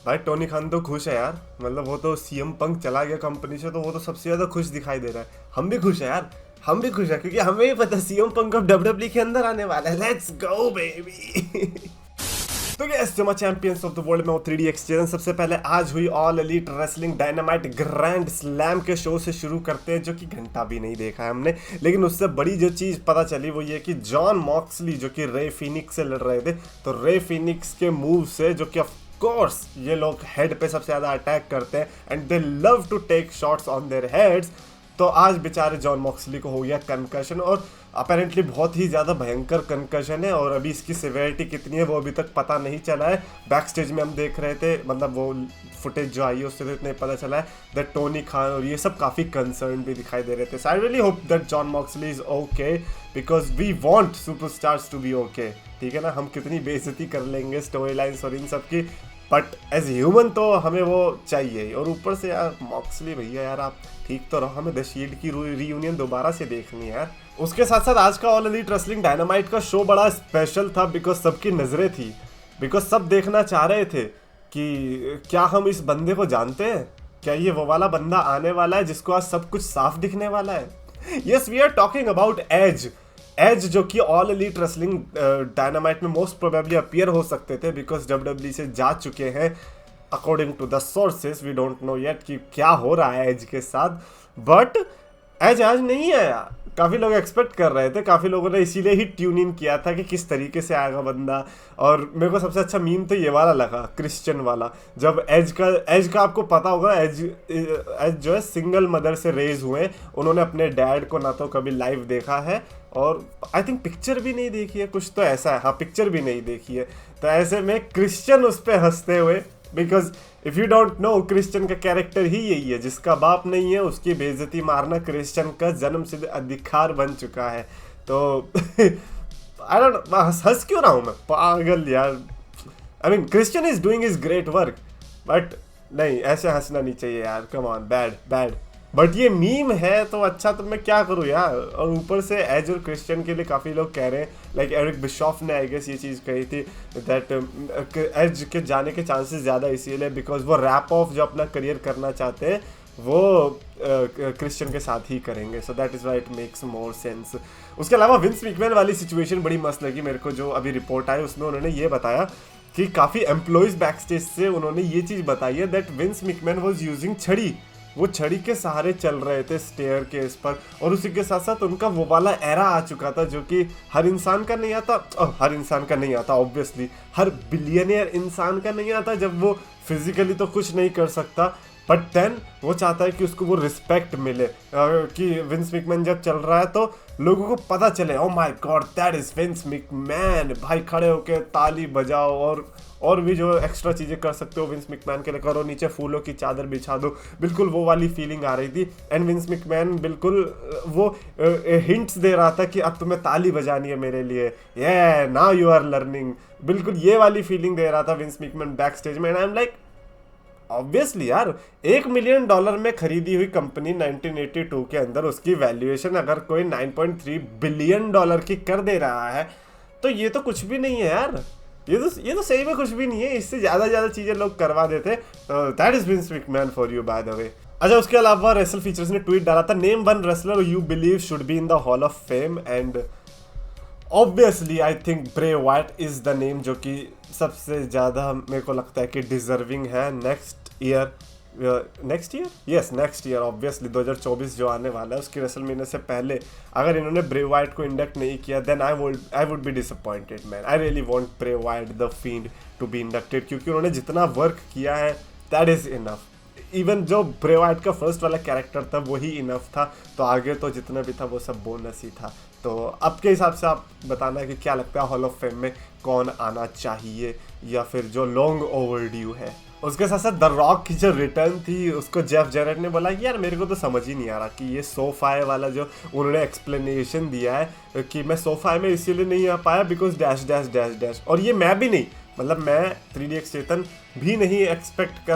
भाई टोनी खान तो खुश है यार, मतलब वो तो सीएम पंक चला गया कंपनी से, तो वो तो सबसे ज्यादा खुश दिखाई दे रहा है। हम भी खुश है यार, हम भी खुश है क्योंकि हमें भी पता सीएम पंक अब डब्ल्यूडब्ल्यू के अंदर आने वाला है। Let's go baby. तो यस जो चैंपियंस ऑफ द वर्ल्ड में वो 3D एक्सचेंज सबसे पहले आज हुई all Elite Wrestling dynamite grand slam के शो से शुरू करते हैं, जो कि घंटा भी नहीं देखा है हमने। लेकिन उससे बड़ी जो चीज पता चली वो ये कि जॉन मॉक्सली जो कि रे फिनिक्स से लड़ रहे थे, तो रे फिनिक्स के मूव से जो कि कोर्स ये लोग हेड पे सबसे ज्यादा अटैक करते हैं and they love to take shots on their heads. तो आज बेचारे जॉन मॉक्सली को हो गया कंकशन, और अपेरेंटली बहुत ही ज़्यादा भयंकर कंकशन है, और अभी इसकी सिवियरिटी कितनी है वो अभी तक पता नहीं चला है। बैक स्टेज में हम देख रहे थे, मतलब वो फुटेज जो आई है उससे तो इतना ही पता चला है दैट टोनी खान और ये सब काफ़ी कंसर्न भी दिखाई दे रहे थे। So I really hope that John Moxley is okay because we want superstars to be okay. ठीक है ना, हम कितनी बेइज्जती कर लेंगे स्टोरी लाइन्स और इन सब की, बट एज ह्यूमन तो हमें वो चाहिए। और ऊपर से यार मॉक्सली भैया यार आप ठीक तो रहो, हमें द शील्ड की रीयूनियन दोबारा से देखनी है यार। उसके साथ साथ आज का ऑल एलीट रेसलिंग डायनामाइट का शो बड़ा स्पेशल था बिकॉज सबकी नजरें थी, बिकॉज सब देखना चाह रहे थे कि क्या हम इस बंदे को जानते हैं, क्या ये वो वाला बंदा आने वाला है जिसको आज सब कुछ साफ दिखने वाला है। Yes we are talking about Edge. Edge जो कि ऑल एलीट रेसलिंग डायनामाइट में मोस्ट प्रोबेबली अपीयर हो सकते थे बिकॉज डब्ल्यूडब्ल्यू से जा चुके हैं। According to the sources we don't know yet कि क्या हो रहा है एज के साथ, बट एज आज नहीं आया। काफ़ी लोग एक्सपेक्ट कर रहे थे, काफ़ी लोगों ने इसीलिए ही ट्यून इन किया था कि किस तरीके से आएगा बंदा। और मेरे को सबसे अच्छा मीम तो ये वाला लगा, क्रिश्चियन वाला, जब एज का आपको पता होगा एज जो है सिंगल मदर से रेज हुए। उन्होंने अपने डैड को ना तो कभी लाइव देखा है और आई थिंक पिक्चर भी नहीं देखी है, कुछ तो ऐसा है, हाँ पिक्चर भी नहीं देखी है। तो ऐसे में क्रिश्चियन उस पर हंसते हुए, because if you don't know Christian का कैरेक्टर ही यही है, जिसका बाप नहीं है उसकी बेइज्जती मारना क्रिश्चियन का जन्म सिद्ध अधिकार बन चुका है। तो आई डोंट हंस क्यों रहा हूँ मैं पागल यार। I mean Christian is doing is great work, but नहीं ऐसे हंसना नहीं चाहिए यार, come on, bad bad. But ये मीम है तो अच्छा, तो मैं क्या करूँ यार। और ऊपर से एज और क्रिश्चियन के लिए काफ़ी लोग कह रहे हैं, लाइक एरिक बिशॉफ ने आई गेस ये चीज़ कही थी दैट एज के जाने के चांसेस ज़्यादा इसीलिए बिकॉज वो रैप ऑफ जो अपना करियर करना चाहते हैं वो क्रिश्चियन के साथ ही करेंगे। So that is why it makes more sense. उसके अलावा विंस मैकमैन वाली सिचुएशन बड़ी मस्त लगी मेरे को, जो अभी रिपोर्ट आई उसमें उन्होंने ये बताया कि काफ़ी एम्प्लॉयज़ बैक स्टेज से उन्होंने ये चीज़ बताई है that Vince McMahon was using छड़ी, वो छड़ी के सहारे चल रहे थे स्टेयर केस पर। और उसी के साथ साथ उनका वो वाला एरा आ चुका था जो कि हर इंसान का नहीं आता, हर इंसान का नहीं आता ऑब्वियसली, हर बिलियनियर इंसान का नहीं आता, जब वो फिजिकली तो कुछ नहीं कर सकता बट देन वो चाहता है कि उसको वो रिस्पेक्ट मिले। कि विंस मैकमैन जब चल रहा है तो लोगों को पता चले oh my God that is Vince McMahon, भाई खड़े होके ताली बजाओ और भी जो एक्स्ट्रा चीज़ें कर सकते हो विंस मैकमैन के लिए करो, नीचे फूलों की चादर बिछा दो। बिल्कुल वो वाली फीलिंग आ रही थी एंड विंस मैकमैन बिल्कुल वो हिंट्स दे रहा था कि अब तुम्हें ताली बजानी है मेरे लिए, ये नाउ यू आर लर्निंग। बिल्कुल ये वाली फीलिंग दे रहा था विंस मैकमैन बैक स्टेज में। And I am like obviously यार, $1 मिलियन में खरीदी हुई कंपनी 1982 के अंदर उसकी वैल्यूएशन अगर कोई $9.3 बिलियन की कर दे रहा है तो ये तो कुछ भी नहीं है यार, ये तो सही में कुछ भी नहीं है। इससे ज़्यादा चीज़ें लोग करवा देते। That is Vince McMahon for you by the way. अच्छा उसके अलावा रेसल फीचर्स ने ट्वीट डाला था, name one wrestler you believe should be in the hall of fame, and obviously I think Bray Wyatt is the name जो कि सबसे ज़्यादा मेरे को लगता है कि डिजर्विंग है नेक्स्ट ईयर ऑब्वियसली 2024 जो आने वाला है उसकी रेसलमेनिया से पहले अगर इन्होंने ब्रे वाइट को इंडक्ट नहीं किया then I would be disappointed man. I really want Bray Wyatt the Fiend to be inducted क्योंकि उन्होंने जितना वर्क किया है दैट इज़ इनफ। इवन जो ब्रे वाइट का फर्स्ट वाला कैरेक्टर था वही इनफ था, तो आगे तो जितना भी था वो सब बोनस ही था। तो आपके हिसाब से आप बताना कि क्या लगता है हॉल ऑफ फेम में कौन आना चाहिए या फिर जो लॉन्ग ओवरड्यू है। उसके साथ साथ द रॉक की जो रिटर्न थी उसको जेफ जेरेट ने बोला कि यार मेरे को तो समझ ही नहीं आ रहा कि ये सोफाए वाला जो उन्होंने एक्सप्लेनेशन दिया है कि मैं सोफाए में इसीलिए नहीं आ पाया because dash dash dash dash, और ये मैं भी नहीं, मतलब मैं 3DX चेतन भी नहीं एक्सपेक्ट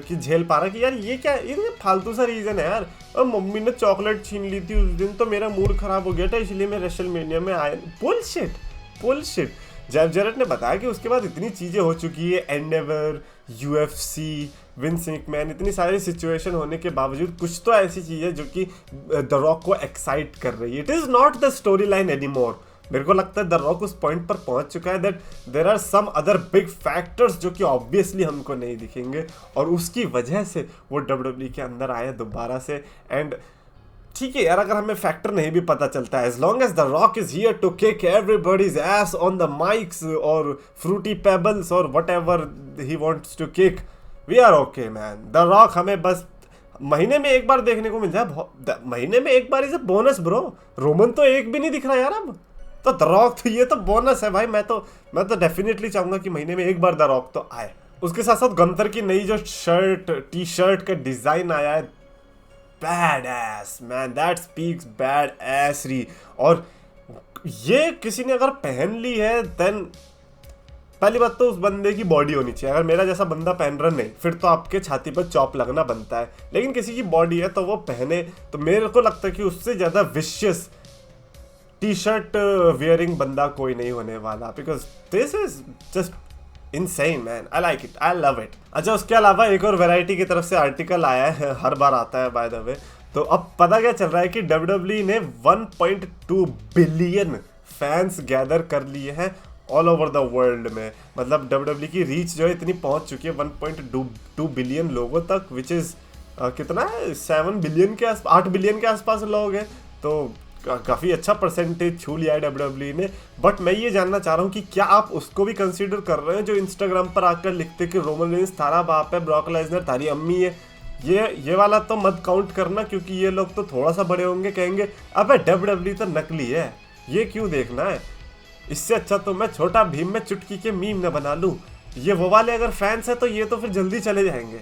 कि झेल पा रहा कि यार ये क्या, ये फालतू सा रीज़न है यार। और मम्मी ने चॉकलेट छीन ली थी उस दिन तो मेरा मूड ख़राब हो गया था इसलिए मैं रेसलमेनिया में आया। बुलशिट। जेफ जेरेट ने बताया कि उसके बाद इतनी चीज़ें हो चुकी है, एंडेवर यूएफसी, विंस मैकमैन, इतनी सारी सिचुएशन होने के बावजूद कुछ तो ऐसी चीज़ है जो कि द रॉक को एक्साइट कर रही है। It is not the story line any more. मेरे को लगता है द रॉक उस पॉइंट पर पहुंच चुका है that there are some other big factors जो कि ऑब्वियसली हमको नहीं दिखेंगे, और उसकी वजह से वो डब्ल्यूडब्ल्यूई के अंदर आया दोबारा से। एंड ठीक है यार, अगर हमें फैक्टर नहीं भी पता चलता है, as long as the Rock is here to kick everybody's ass on the mics और फ्रूटी पेबल्स और whatever he wants to kick, we are okay man. The Rock हमें बस महीने में एक बार देखने को मिल जाए, महीने में एक bar is a bonus bro. Roman तो एक भी नहीं दिख रहा यार अब, तो द रॉक तो ये तो बोनस है भाई। मैं तो डेफिनेटली चाहूंगा कि महीने में एक बार द रॉक तो आए। उसके साथ साथ गंतर की नई जो टी शर्ट का डिजाइन आया है, bad S man, that speaks bad एसरी। और ये किसी ने अगर पहन ली है देन पहली बात तो उस बंदे की बॉडी होनी चाहिए। अगर मेरा जैसा बंदा पहन रहा नहीं, फिर तो आपके छाती पर चॉप लगना बनता है, लेकिन किसी की बॉडी है तो वो पहने, तो मेरे को लगता है कि उससे ज्यादा विशियस टी शर्ट वियरिंग बंदा कोई नहीं होने वाला, because this is just insane man. I like it, I love it. अच्छा, उसके अलावा एक और वैरायटी की तरफ से आर्टिकल आया है, हर बार आता है बाय द वे। तो अब पता क्या चल रहा है कि डब्ल्यूडब्ल्यूई ने 1.2 बिलियन फैंस गैदर कर लिए हैं ऑल ओवर द वर्ल्ड में। मतलब डब्ल्यूडब्ल्यूई की रीच जो है इतनी पहुंच चुकी है 1.2 बिलियन लोगों तक, विच इज कितना है, 7 बिलियन के 8 बिलियन के आसपास लोग हैं। तो काफ़ी अच्छा परसेंटेज छू लिया है डब्ल्यूडब्ल्यूई ने। बट मैं ये जानना चाह रहा हूँ कि क्या आप उसको भी कंसीडर कर रहे हैं जो इंस्टाग्राम पर आकर लिखते कि रोमन रेंस तारा बाप है, ब्रॉक लेसनर तारी अम्मी है। ये वाला तो मत काउंट करना, क्योंकि ये लोग तो थोड़ा सा बड़े होंगे, कहेंगे अबे डब्ल्यूडब्ल्यूई तो नकली है, ये क्यों देखना है, इससे अच्छा तो मैं छोटा भीम में चुटकी के मीम न बना लूँ। ये वो वाले अगर फैंस है तो ये तो फिर जल्दी चले जाएंगे।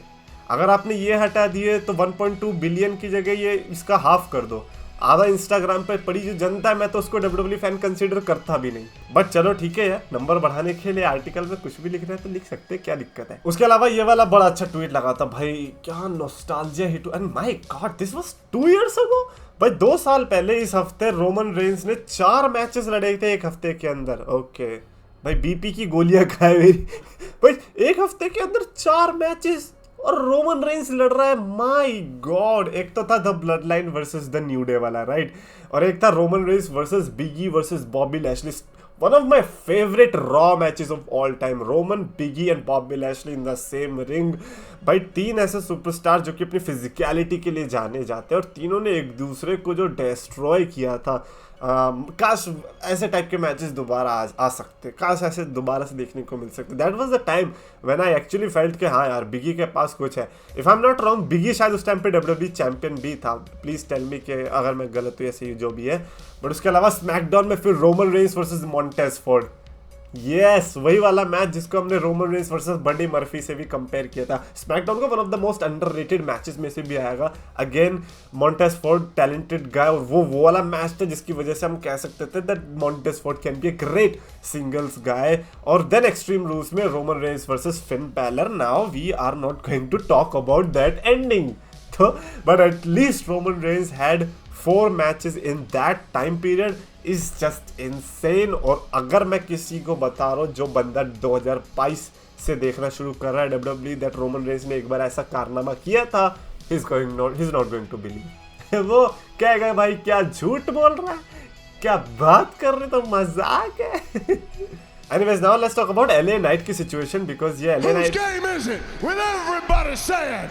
अगर आपने ये हटा दिए तो 1.2 बिलियन की जगह ये इसका हाफ कर दो। आधा इंस्टाग्राम पे पड़ी जो जनता है, मैं तो उसको डब्ल्यूडब्ल्यूई फैन कंसीडर करता भी नहीं। बट चलो ठीक है यार, नंबर बढ़ाने के लिए आर्टिकल में कुछ भी लिख रहे हैं तो लिख सकते हैं, क्या दिक्कत है। उसके अलावा ये वाला बड़ा अच्छा ट्वीट लगा था भाई, क्या nostalgia hit, and my God this was 2 years ago. भाई 2 साल पहले इस हफ्ते रोमन रेंस ने 4 मैचेस लड़े थे एक हफ्ते के अंदर। ओके भाई, बीपी की गोलियां खाए मेरी भाई, एक हफ्ते के अंदर 4 मैचेस और रोमन रेंस लड़ रहा है, माय गॉड। एक तो था the bloodline versus the new day वाला, राइट, और एक था Roman Reigns versus Big E versus Bobby Lashley. One of my favourite Raw matches of all time, Roman, Big E and Bobby Lashley in the same ring. भाई 3 ऐसे superstar जो कि अपनी physicality के लिए जाने जाते हैं, और तीनों ने एक दूसरे को जो डिस्ट्रॉय किया था। काश ऐसे टाइप के मैचेस दोबारा आ सकते, काश ऐसे दोबारा से देखने को मिल सकते। That was the time when I actually felt कि हाँ यार बिगी के पास कुछ है। If I am not wrong, Big E शायद उस टाइम पे डब्ल्यूडब्ल्यूई चैंपियन भी था, प्लीज टेल मी कि अगर मैं गलत हूँ, ऐसे जो भी है। बट उसके अलावा स्मैकडाउन में फिर Roman Reigns versus Montez Ford, yes वही वाला मैच जिसको हमने Roman Reigns versus Buddy Murphy से भी कंपेयर किया था। स्मैकडाउन का one of the most underrated matches में से भी आएगा। Again Montez Ford talented guy, और वो वाला मैच था जिसकी वजह से हम कह सकते थे that Montez Ford can be a great singles guy. और देन एक्सट्रीम रूल्स में Roman Reigns versus Finn Balor. Now we are not going to talk about that ending, तो but at least Roman Reigns had 4 matches in that time period is just insane. और अगर मैं किसी को बता रहा हूँ जो बंदा 2022 से देखना शुरू कर रहा है डब्ल्यूडब्ल्यूई, दैट रोमन रेंस ने एक बार ऐसा कारनामा किया था, he is not going to believe. वो कहेगा भाई क्या झूठ बोल रहा है, क्या बात कर रहे, तो मजाक है। Anyways, now let's talk about LA Knight की situation, because ये LA Knight game is it with everybody saying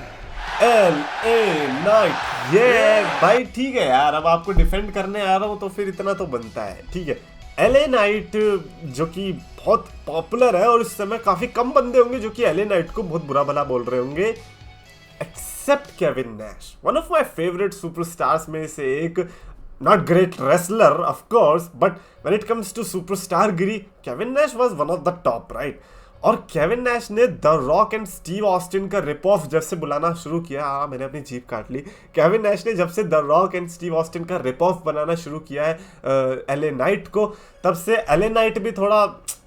LA Knight, ये भाई ठीक है यार, अब आपको डिफेंड करने आ रहा हूँ तो फिर इतना तो बनता है, ठीक है। LA Knight जो कि बहुत पॉपुलर है, और इस समय काफी कम बंदे होंगे जो कि LA Knight को बहुत बुरा भला बोल रहे होंगे, except Kevin Nash, one of my favourite superstars में से एक। Not great wrestler, of course, but when it comes to superstar Giri, Kevin Nash was one of the top, right? और केविन नैश ने the rock and Steve Austin का rip off जब से बुलाना शुरू किया, हाँ मैंने अपनी जीभ काट ली। केविन नैश ने जब से the rock and Steve Austin का रिप ऑफ बनाना शुरू किया है LA Knight को, तब से LA Knight भी थोड़ा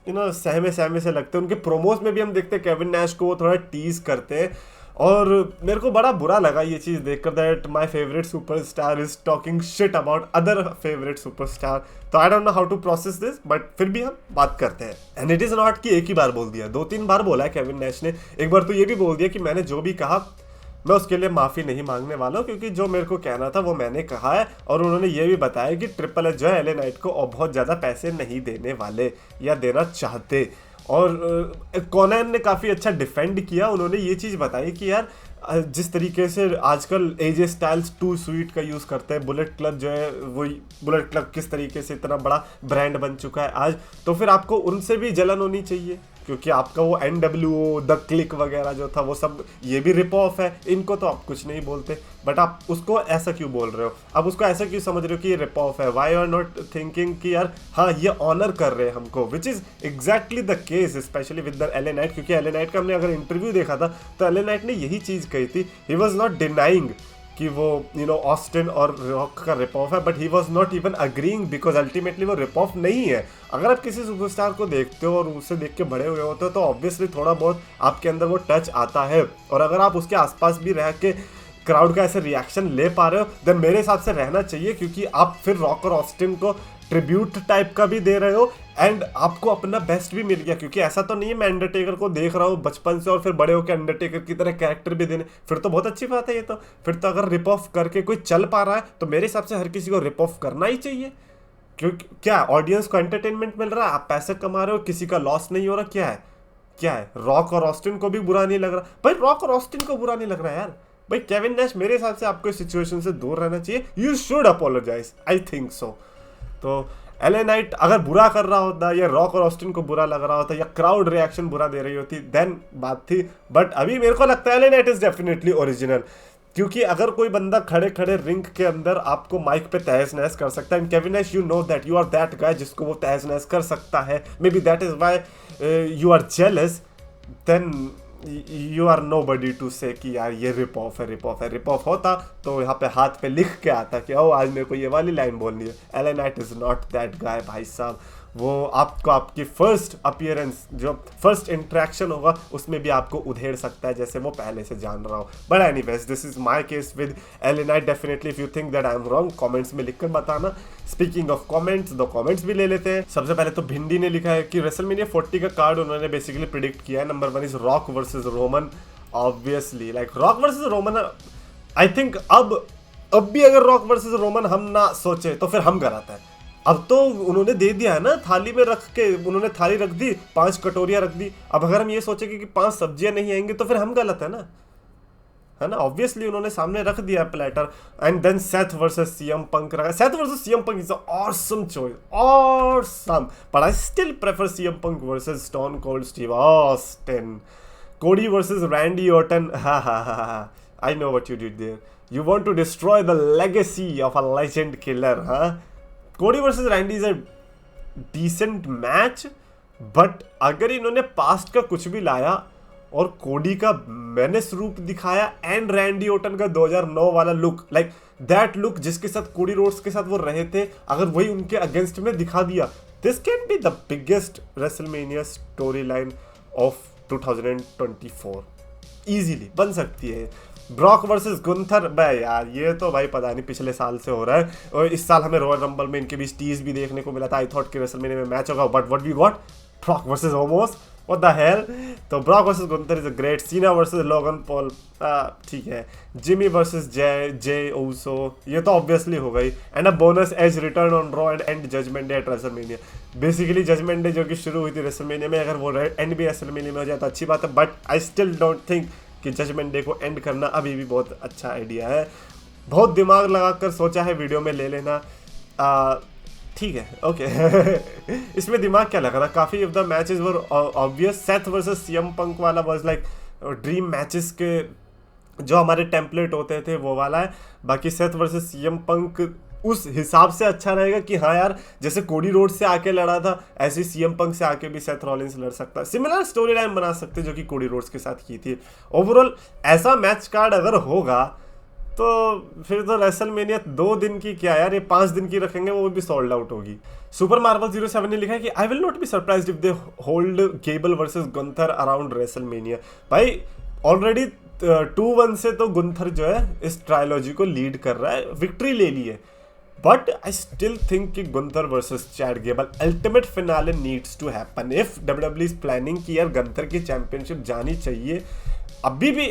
सहमे सहमे से लगते हैं। उनके प्रोमोस में भी हम देखते हैं केविन नैश को वो थोड़ा टीज करते हैं। और मेरे को बड़ा बुरा लगा ये चीज़ देखकर that my favourite superstar is talking shit about other favourite superstar. तो I don't know how to process this, but फिर भी हम बात करते हैं। एंड इट इज़ नॉट कि एक ही बार बोल दिया, 2-3 बार बोला है केविन नैश ने। एक बार तो ये भी बोल दिया कि मैंने जो भी कहा मैं उसके लिए माफ़ी नहीं मांगने वाला हूँ, क्योंकि जो मेरे को कहना था वो मैंने कहा है। और उन्होंने ये भी बताया कि ट्रिपल एच जो है एलए नाइट को बहुत ज़्यादा पैसे नहीं देने वाले या देना चाहते। और कॉनन ने काफ़ी अच्छा डिफेंड किया। उन्होंने ये चीज़ बताई कि यार जिस तरीके से आजकल एजे स्टाइल्स 2 स्वीट का यूज़ करते हैं, बुलेट क्लब जो है वही बुलेट क्लब किस तरीके से इतना बड़ा ब्रांड बन चुका है आज, तो फिर आपको उनसे भी जलन होनी चाहिए, क्योंकि आपका वो NWO द क्लिक वगैरह जो था वो सब ये भी रिप ऑफ है। इनको तो आप कुछ नहीं बोलते, बट आप उसको ऐसा क्यों बोल रहे हो, आप उसको ऐसा क्यों समझ रहे हो कि ये रिप ऑफ है। वाई आर नॉट थिंकिंग कि यार हाँ ये ऑनर कर रहे हैं हमको, which is exactly the case specially with the LA night. क्योंकि एलए नाइट का हमने अगर इंटरव्यू देखा था तो एलए नाइट ने यही चीज़ कही थी, ही वॉज नॉट डिनाइंग कि वो ऑस्टिन और रॉक का रिप ऑफ है, but he was not even agreeing because ultimately वो रिप ऑफ नहीं है। अगर आप किसी सुपरस्टार को देखते हो और उसे देख के बड़े हुए होते हो तो ऑब्वियसली थोड़ा बहुत आपके अंदर वो टच आता है। और अगर आप उसके आसपास भी रह के क्राउड का ऐसे रिएक्शन ले पा रहे हो देन मेरे हिसाब से रहना चाहिए, क्योंकि आप फिर रॉक और ऑस्टिन को ट्रिब्यूट टाइप का भी दे रहे हो एंड आपको अपना बेस्ट भी मिल गया। क्योंकि ऐसा तो नहीं है मैं अंडरटेकर को देख रहा हूँ बचपन से और फिर बड़े होकर अंडरटेकर की तरह कैरेक्टर भी देने, फिर तो बहुत अच्छी बात है ये तो। फिर तो अगर रिप ऑफ करके कोई चल पा रहा है तो मेरे हिसाब से हर किसी को रिप ऑफ करना ही चाहिए, क्योंकि क्या ऑडियंस को एंटरटेनमेंट मिल रहा है, आप पैसे कमा रहे हो, किसी का लॉस नहीं हो रहा। क्या है रॉक और ऑस्टिन को भी बुरा नहीं लग रहा भाई, रॉक और ऑस्टिन को बुरा नहीं लग रहा यार भाई। केविन नैश मेरे हिसाब से आपको इस सिचुएशन से दूर रहना चाहिए, you should apologize, I think so. तो एलए नाइट अगर बुरा कर रहा होता या रॉक और ऑस्टिन को बुरा लग रहा होता या क्राउड रिएक्शन बुरा दे रही होती देन बात थी, बट अभी मेरे को लगता है LA night is definitely original. क्योंकि अगर कोई बंदा खड़े खड़े रिंग के अंदर आपको माइक पे तहस नहस कर सकता है, and Kevin Nash you know that you are that guy जिसको वो तहस नहस कर सकता है, maybe that is why you are jealous, then you are nobody to say कि यार ये रिप ऑफ है, रिप ऑफ है। रिप ऑफ होता तो यहाँ पे हाथ पे लिख के आता कि ओ आज मेरे को ये वाली लाइन बोलनी है। LA night is not that guy भाई साहब। वो आपको आपकी फर्स्ट अपीयरेंस जो फर्स्ट इंट्रैक्शन होगा उसमें भी आपको उधेड़ सकता है जैसे वो पहले से जान रहा हो। But anyways this is my case with LA night. Definitely if you think that I am wrong comments में लिखकर बताना। स्पीकिंग ऑफ कमेंट्स, दो कमेंट्स भी ले लेते हैं। सबसे पहले तो भिंडी ने लिखा है कि रेसलमेनिया 40 का कार्ड उन्होंने बेसिकली प्रिडिक्ट किया है। Number 1 is rock versus Roman. Obviously like rock versus Roman, I think अब भी अगर रॉक वर्सेस रोमन हम ना सोचे तो फिर हम कराते हैं। अब तो उन्होंने दे दिया है ना, थाली में रख के उन्होंने थाली रख दी, 5 कटोरियां रख दी। अब अगर हम ये सोचेंगे कि 5 सब्जियां नहीं आएंगी तो फिर हम गलत है ना। ऑब्वियसली उन्होंने सामने रख दिया platter. And then Seth versus CM Punk रखा। Seth versus CM Punk is awesome choice, awesome, but I still prefer CM Punk versus Stone Cold Steve Austin. Cody versus Randy Orton. I know what you did there, you want to destroy the legacy of a legend killer. Cody versus Randy is a decent match, but अगर इन्होंने past का कुछ भी लाया और कोडी का menace रूप दिखाया एंड रैंडी ओटन का 2009 वाला लुक, लाइक दैट लुक जिसके साथ कोडी रोड्स के साथ वो रहे थे, अगर वही उनके अगेंस्ट में दिखा दिया, this can be the biggest WrestleMania story line of 2024। Easily बन सकती है। ब्रॉक वर्सेस गुंथर, भाई यार ये तो भाई पता नहीं पिछले साल से हो रहा है, और इस साल हमें रॉयल रंबल में इनके बीच टीज भी देखने को मिला था। आई थॉट कि रेसलमेनिया में मैच होगा, but what we got, Brock versus Omos, what the hell. तो Brock versus Gunther is a great. Cena versus Logan Paul, ठीक है। जिमी वर्सेस जे ओसो, ये तो ऑब्वियसली हो गई। And a bonus Edge return on Raw and Judgment Day at WrestleMania. Basically Judgment Day जो कि शुरू हुई थी रेसलमेनिया में, अगर वो एंड भी रेसलमेनिया में हो जाए तो अच्छी बात है, but I still don't think कि जजमेंट डे को एंड करना अभी भी बहुत अच्छा आइडिया है। बहुत दिमाग लगाकर सोचा है वीडियो में ले लेना, ठीक है, ओके। इसमें दिमाग क्या लगा था, काफ़ी of the matches were obvious. Seth versus CM पंक वाला वाज लाइक ड्रीम मैचेस के जो हमारे टेम्पलेट होते थे वो वाला है। बाकी सेथ वर्सेस सीएम पंक उस हिसाब से अच्छा रहेगा कि हाँ यार जैसे कोडी रोड से आके लड़ा था ऐसे सीएम पंक से आके भी सेथ रॉलिंस लड़ सकता है। सिमिलर स्टोरी लाइन बना सकते जो कि कोडी रोड्स के साथ की थी। ओवरऑल ऐसा मैच कार्ड अगर होगा तो फिर तो रेसलमेनिया 2 दिन की क्या यार, ये 5 दिन की रखेंगे, वो भी सोल्ड आउट होगी। सुपर मार्वल 07 ने लिखा है कि I will not be surprised if they hold Gable versus Gunther around WrestleMania. भाई ऑलरेडी 2-1 से तो गुंथर जो है इस ट्रायोलॉजी को लीड कर रहा है, विक्ट्री ले ली है। बट आई स्टिल थिंक कि Gunther versus Chad Gable ultimate finale needs to happen if WW is planning कि यार गुंथर की चैंपियनशिप जानी चाहिए। अभी भी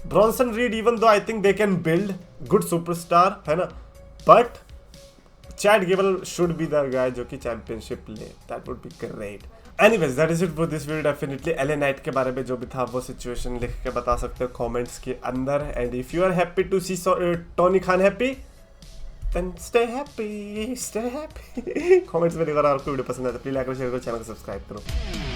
Bronson read, even though I think they can build good superstar, है ना, but Chad Gable should be the guy जो कि चैंपियनशिप ले, that would be great. Anyways that is it for this video. Definitely LA night के बारे में जो भी था वो सिचुएशन लिख के बता सकते हो कमेंट्स के अंदर। And if you are happy to see Tony Khan happy, then stay happy, stay happy. Comments में लिखो। आपको वीडियो पसंद आए तो प्लीज लाइक करो, शेयर करो, चैनल को सब्सक्राइब करो।